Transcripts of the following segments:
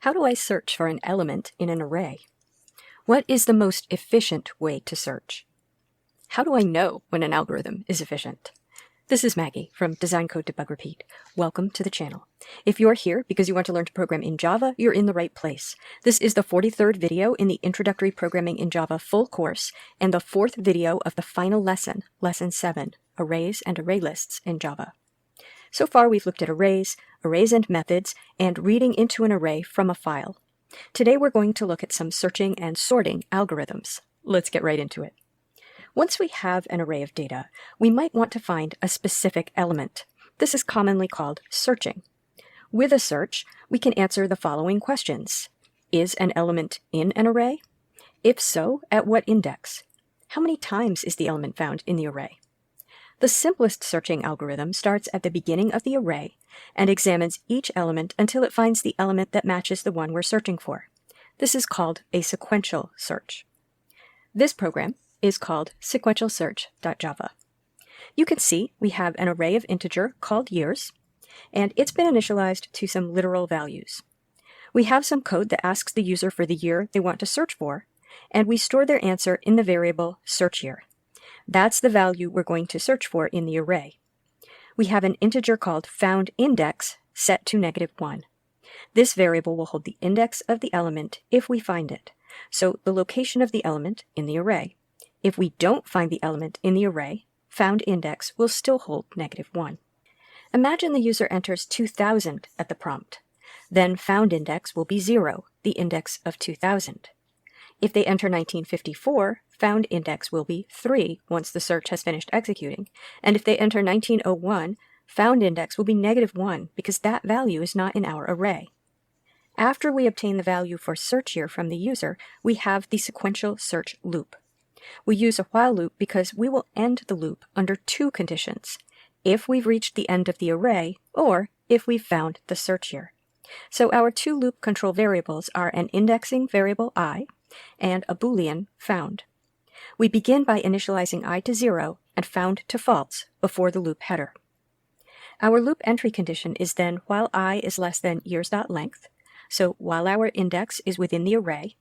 How do I search for an element in an array? What is the most efficient way to search? How do I know when an algorithm is efficient? This is Maggie from Design Code Debug Repeat. Welcome to the channel. If you're here because you want to learn to program in Java, you're in the right place. This is the 43rd video in the Introductory Programming in Java full course and the 4th video of the final lesson, Lesson 7, Arrays and ArrayLists in Java. So far, we've looked at arrays and methods, and reading into an array from a file. Today, we're going to look at some searching and sorting algorithms. Let's get right into it. Once we have an array of data, we might want to find a specific element. This is commonly called searching. With a search, we can answer the following questions. Is an element in an array? If so, at what index? How many times is the element found in the array? The simplest searching algorithm starts at the beginning of the array and examines each element until it finds the element that matches the one we're searching for. This is called a sequential search. This program is called sequentialsearch.java. You can see we have an array of integer called years, and it's been initialized to some literal values. We have some code that asks the user for the year they want to search for, and we store their answer in the variable searchYear. That's the value we're going to search for in the array. We have an integer called foundIndex set to -1. This variable will hold the index of the element if we find it, so the location of the element in the array. If we don't find the element in the array, foundIndex will still hold -1. Imagine the user enters 2000 at the prompt. Then foundIndex will be 0, the index of 2000. If they enter 1954, foundIndex will be 3 once the search has finished executing. And if they enter 1901, foundIndex will be -1 because that value is not in our array. After we obtain the value for searchYear from the user, we have the sequential search loop. We use a while loop because we will end the loop under 2 conditions: if we've reached the end of the array or if we've found the searchYear. So our 2 loop control variables are an indexing variable I and a Boolean found. We begin by initializing I to 0 and found to false before the loop header. Our loop entry condition is then while I is less than years.length, so while our index is within the array,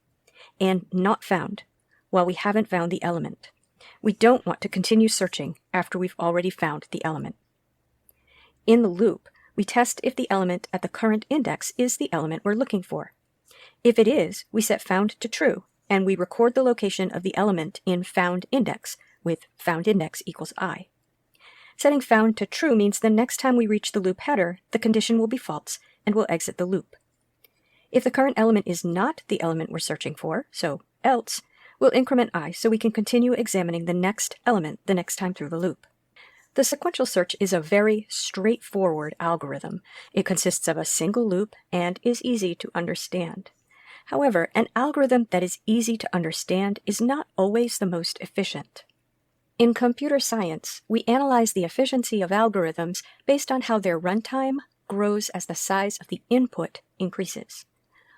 and not found, while we haven't found the element. We don't want to continue searching after we've already found the element. In the loop, we test if the element at the current index is the element we're looking for. If it is, we set found to true, and we record the location of the element in foundIndex with foundIndex equals I. Setting found to true means the next time we reach the loop header, the condition will be false and we'll exit the loop. If the current element is not the element we're searching for, so else, we'll increment I so we can continue examining the next element the next time through the loop. The sequential search is a very straightforward algorithm. It consists of a single loop and is easy to understand. However, an algorithm that is easy to understand is not always the most efficient. In computer science, we analyze the efficiency of algorithms based on how their runtime grows as the size of the input increases.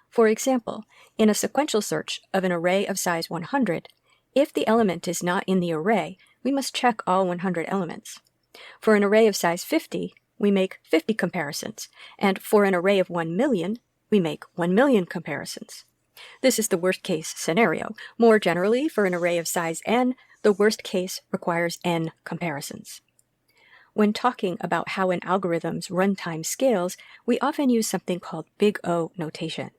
For example, in a sequential search of an array of size 100, if the element is not in the array, we must check all 100 elements. For an array of size 50, we make 50 comparisons, and for an array of 1 million, we make 1 million comparisons. This is the worst-case scenario. More generally, for an array of size n, the worst case requires n comparisons. When talking about how an algorithm's runtime scales, we often use something called Big O notation.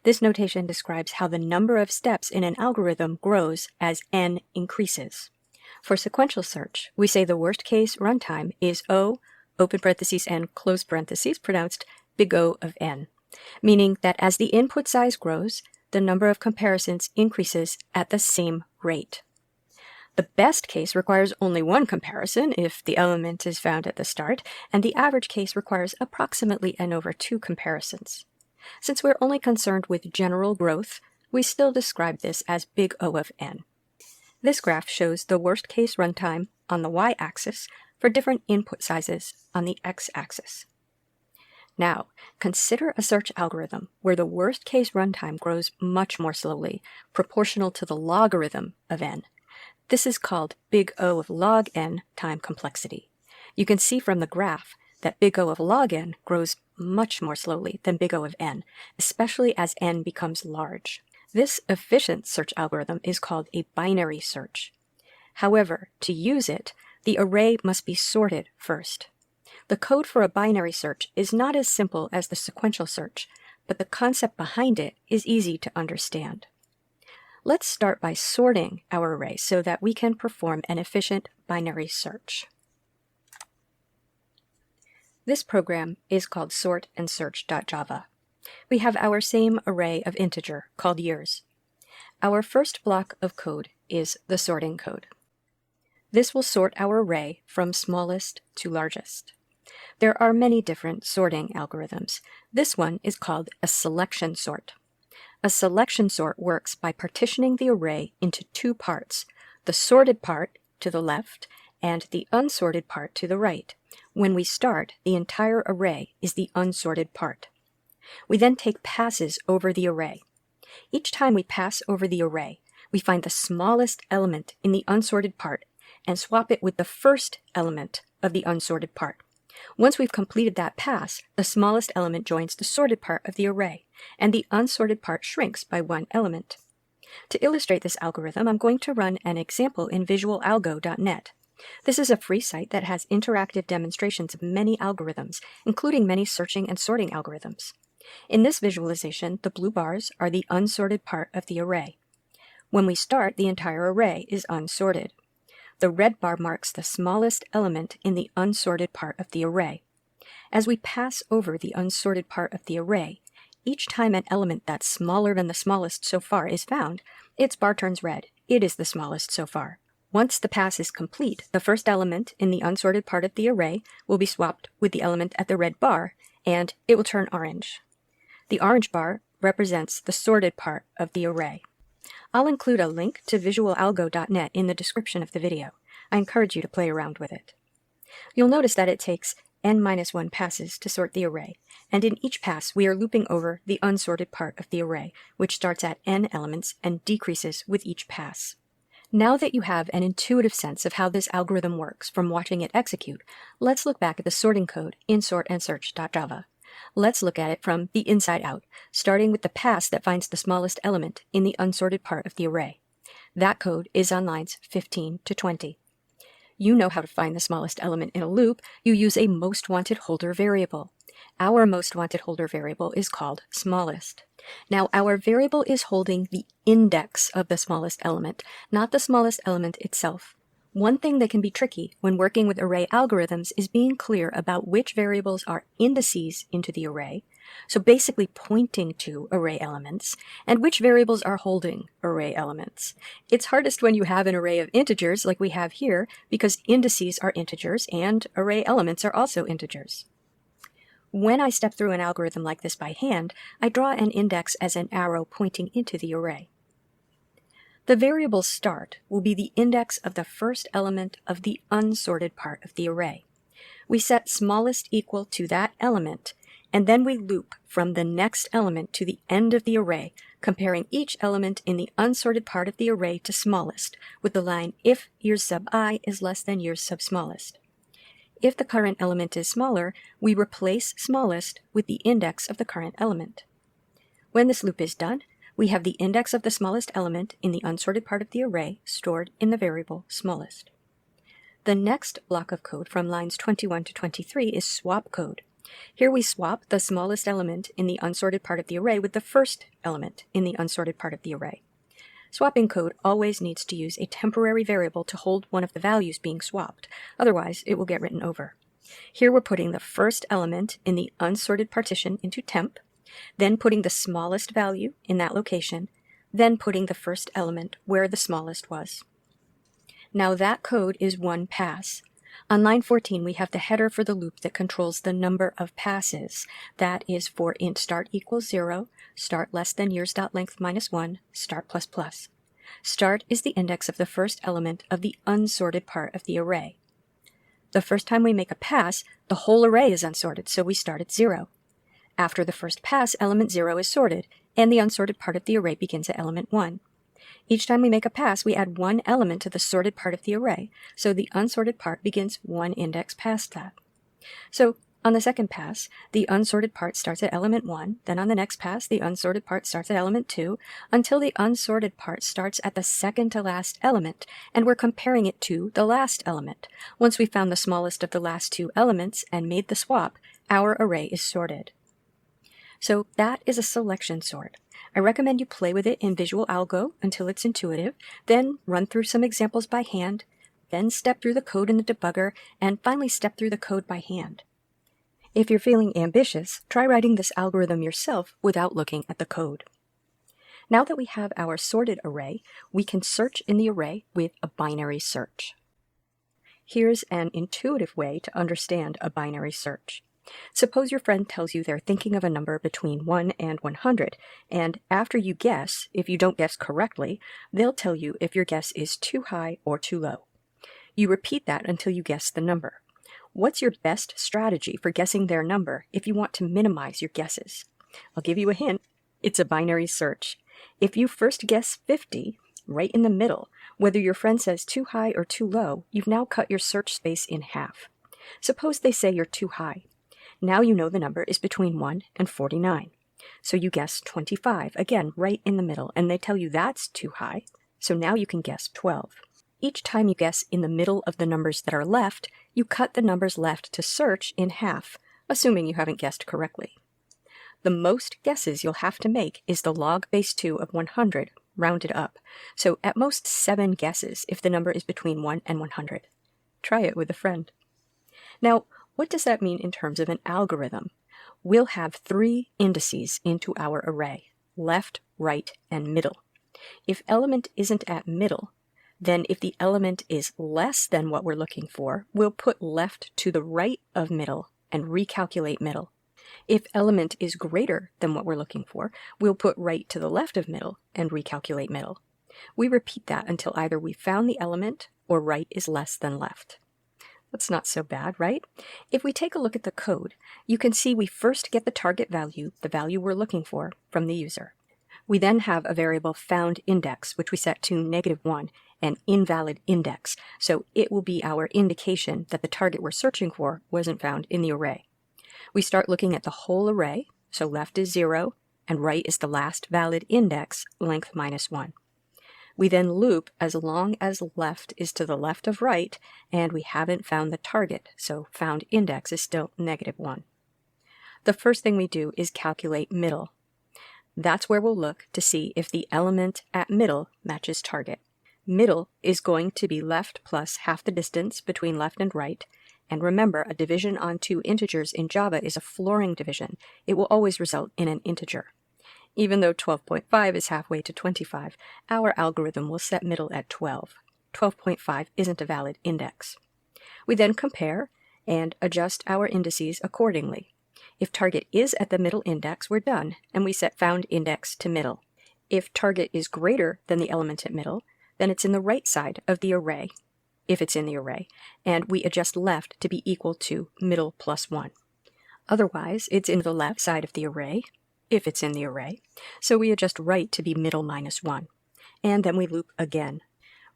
This notation describes how the number of steps in an algorithm grows as n increases. For sequential search, we say the worst-case runtime is O, open parentheses n, close parentheses, pronounced Big O of n, meaning that as the input size grows, the number of comparisons increases at the same rate. The best case requires only 1 comparison if the element is found at the start, and the average case requires approximately n over 2 comparisons. Since we're only concerned with general growth, we still describe this as Big O of n. This graph shows the worst-case runtime on the y-axis for different input sizes on the x-axis. Now, consider a search algorithm where the worst-case runtime grows much more slowly, proportional to the logarithm of n. This is called Big O of log n time complexity. You can see from the graph that big O of log n grows much more slowly than big O of n, especially as n becomes large. This efficient search algorithm is called a binary search. However, to use it, the array must be sorted first. The code for a binary search is not as simple as the sequential search, but the concept behind it is easy to understand. Let's start by sorting our array so that we can perform an efficient binary search. This program is called sortandsearch.java. We have our same array of integer called years. Our first block of code is the sorting code. This will sort our array from smallest to largest. There are many different sorting algorithms. This one is called a selection sort. A selection sort works by partitioning the array into two parts, the sorted part to the left and the unsorted part to the right. When we start, the entire array is the unsorted part. We then take passes over the array. Each time we pass over the array, we find the smallest element in the unsorted part and swap it with the first element of the unsorted part. Once we've completed that pass, the smallest element joins the sorted part of the array, and the unsorted part shrinks by one element. To illustrate this algorithm, I'm going to run an example in visualalgo.net. This is a free site that has interactive demonstrations of many algorithms, including many searching and sorting algorithms. In this visualization, the blue bars are the unsorted part of the array. When we start, the entire array is unsorted. The red bar marks the smallest element in the unsorted part of the array. As we pass over the unsorted part of the array, each time an element that's smaller than the smallest so far is found, its bar turns red. It is the smallest so far. Once the pass is complete, the first element in the unsorted part of the array will be swapped with the element at the red bar, and it will turn orange. The orange bar represents the sorted part of the array. I'll include a link to visualalgo.net in the description of the video. I encourage you to play around with it. You'll notice that it takes n-1 passes to sort the array, and in each pass we are looping over the unsorted part of the array, which starts at n elements and decreases with each pass. Now that you have an intuitive sense of how this algorithm works from watching it execute, let's look back at the sorting code in sortandsearch.java. Let's look at it from the inside out, starting with the pass that finds the smallest element in the unsorted part of the array. That code is on lines 15 to 20. You know how to find the smallest element in a loop. You use a most wanted holder variable. Our most wanted holder variable is called smallest. Now, our variable is holding the index of the smallest element, not the smallest element itself. One thing that can be tricky when working with array algorithms is being clear about which variables are indices into the array, so basically pointing to array elements, and which variables are holding array elements. It's hardest when you have an array of integers like we have here, because indices are integers and array elements are also integers. When I step through an algorithm like this by hand, I draw an index as an arrow pointing into the array. The variable start will be the index of the first element of the unsorted part of the array. We set smallest equal to that element, and then we loop from the next element to the end of the array, comparing each element in the unsorted part of the array to smallest, with the line if years sub I is less than years sub smallest. If the current element is smaller, we replace smallest with the index of the current element. When this loop is done, we have the index of the smallest element in the unsorted part of the array stored in the variable smallest. The next block of code from lines 21 to 23 is swap code. Here we swap the smallest element in the unsorted part of the array with the first element in the unsorted part of the array. Swapping code always needs to use a temporary variable to hold one of the values being swapped, otherwise it will get written over. Here we're putting the first element in the unsorted partition into temp, then putting the smallest value in that location, then putting the first element where the smallest was. Now that code is one pass. On line 14, we have the header for the loop that controls the number of passes. That is for int start equals 0, start less than years.length minus 1, start plus plus. Start is the index of the first element of the unsorted part of the array. The first time we make a pass, the whole array is unsorted, so we start at 0. After the first pass, element 0 is sorted, and the unsorted part of the array begins at element 1. Each time we make a pass, we add one element to the sorted part of the array, so the unsorted part begins one index past that. So On the second pass, the unsorted part starts at element 1, then on the next pass, the unsorted part starts at element 2, until the unsorted part starts at the second to last element, and we're comparing it to the last element. Once we've found the smallest of the last two elements and made the swap, our array is sorted. So that is a selection sort. I recommend you play with it in Visual Algo until it's intuitive, then run through some examples by hand, then step through the code in the debugger, and finally step through the code by hand. If you're feeling ambitious, try writing this algorithm yourself without looking at the code. Now that we have our sorted array, we can search in the array with a binary search. Here's an intuitive way to understand a binary search. Suppose your friend tells you they're thinking of a number between 1 and 100, and after you guess, if you don't guess correctly, they'll tell you if your guess is too high or too low. You repeat that until you guess the number. What's your best strategy for guessing their number if you want to minimize your guesses? I'll give you a hint. It's a binary search. If you first guess 50, right in the middle, whether your friend says too high or too low, you've now cut your search space in half. Suppose they say you're too high. Now you know the number is between 1 and 49. So you guess 25, again, right in the middle, and they tell you that's too high. So now you can guess 12. Each time you guess in the middle of the numbers that are left, you cut the numbers left to search in half, assuming you haven't guessed correctly. The most guesses you'll have to make is the log base 2 of 100, rounded up. So at most 7 guesses if the number is between 1 and 100. Try it with a friend. Now, what does that mean in terms of an algorithm? We'll have 3 indices into our array: left, right, and middle. If element isn't at middle, then if the element is less than what we're looking for, we'll put left to the right of middle and recalculate middle. If element is greater than what we're looking for, we'll put right to the left of middle and recalculate middle. We repeat that until either we found the element or right is less than left. That's not so bad, right? If we take a look at the code, you can see we first get the target value, the value we're looking for, from the user. We then have a variable foundIndex, which we set to -1, an invalid index, so it will be our indication that the target we're searching for wasn't found in the array. We start looking at the whole array, so left is 0, and right is the last valid index, length -1. We then loop as long as left is to the left of right, and we haven't found the target, so foundIndex is still -1. The first thing we do is calculate middle. That's where we'll look to see if the element at middle matches target. Middle is going to be left plus half the distance between left and right, and remember, a division on 2 integers in Java is a flooring division. It will always result in an integer. Even though 12.5 is halfway to 25, our algorithm will set middle at 12. 12.5 isn't a valid index. We then compare and adjust our indices accordingly. If target is at the middle index, we're done, and we set foundIndex to middle. If target is greater than the element at middle, then it's in the right side of the array, if it's in the array, and we adjust left to be equal to middle plus 1. Otherwise, it's in the left side of the array, if it's in the array, so we adjust right to be middle -1, and then we loop again.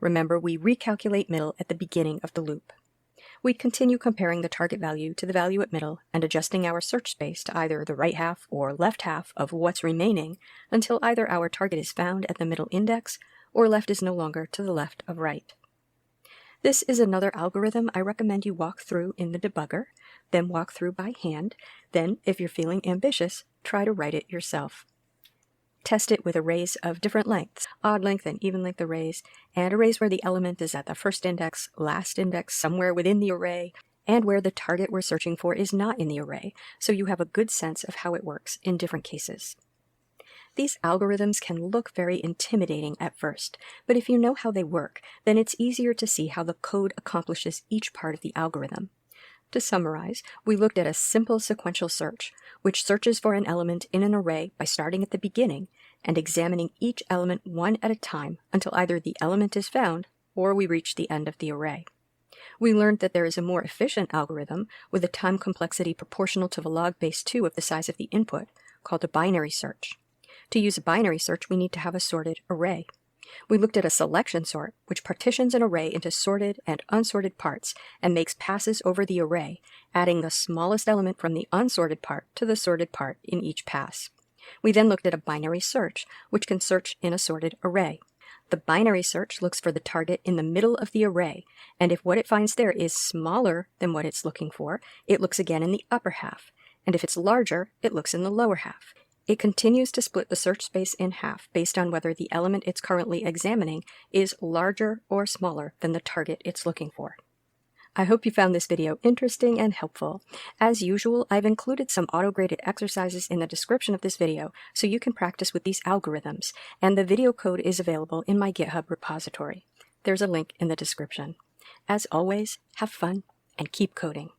Remember, we recalculate middle at the beginning of the loop. We continue comparing the target value to the value at middle and adjusting our search space to either the right half or left half of what's remaining until either our target is found at the middle index or left is no longer to the left of right. This is another algorithm I recommend you walk through in the debugger, then walk through by hand, then, if you're feeling ambitious, try to write it yourself. Test it with arrays of different lengths, odd length and even length arrays, and arrays where the element is at the first index, last index, somewhere within the array, and where the target we're searching for is not in the array, so you have a good sense of how it works in different cases. These algorithms can look very intimidating at first, but if you know how they work, then it's easier to see how the code accomplishes each part of the algorithm. To summarize, we looked at a simple sequential search, which searches for an element in an array by starting at the beginning and examining each element one at a time until either the element is found or we reach the end of the array. We learned that there is a more efficient algorithm with a time complexity proportional to the log base 2 of the size of the input, called a binary search. To use a binary search, we need to have a sorted array. We looked at a selection sort, which partitions an array into sorted and unsorted parts and makes passes over the array, adding the smallest element from the unsorted part to the sorted part in each pass. We then looked at a binary search, which can search in a sorted array. The binary search looks for the target in the middle of the array, and if what it finds there is smaller than what it's looking for, it looks again in the upper half, and if it's larger, it looks in the lower half. It continues to split the search space in half based on whether the element it's currently examining is larger or smaller than the target it's looking for. I hope you found this video interesting and helpful. As usual, I've included some auto-graded exercises in the description of this video so you can practice with these algorithms, and the video code is available in my GitHub repository. There's a link in the description. As always, have fun and keep coding.